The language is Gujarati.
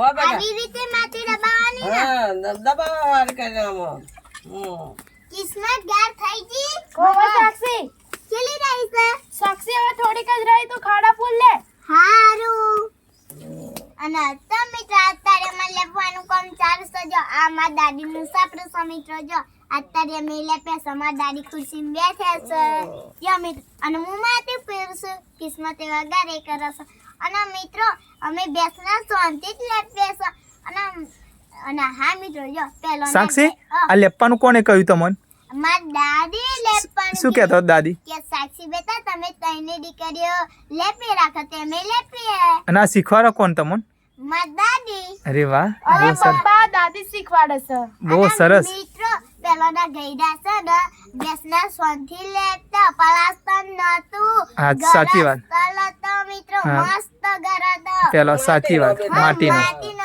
આવી રીતે માટી દબાવવાની ને હા દબાવા વાર કરવામાં કિસ્મત ગાર થઈ ગઈ કોવા સાક્ષી ચલી રહી છે સાક્ષી હવે થોડીક જ રહી તો ખાડા પુલ લે હારું અને તો મિત્ર અત્યારે મને લેવાનું કામ ચાલુ છે જો આ મારા દાદીનું સાપરું છે મિત્ર જો અત્યારે અમે લેપે છે મારા દાદી ખુરશીમાં બેઠા છે જો મિત્ર અને હું માથે પહેરશું કિસ્મત એવા ગારે કરે છે અને મિત્રો અમે બેસના શાંતિ જ લેપે છે અને હા મિત્રો જો પેલો સાક્ષી આ લેપવાનું કોણે કહ્યું તમને મારા દાદી લેપવાનું શું કહેતો દાદી કે સાક્ષી બેટા તમે તઈને દીકરીઓ લેપી રાખો તમે લેપી અને આ શીખવાડો કોણ તમને મારા દાદી અરે વાહ અરે બહુ સરસ પપ્પા દાદી શીખવાડે છે બહુ સરસ મિત્રો પેલાના ગઈડા છે ને બેસના સોનથી લેતા પલાસ્તર નતું હા, સાચી વાત. મિત્રો હા. મસ્ત ઘર હતો પેલો સાચી વાત માટીનો માટીનો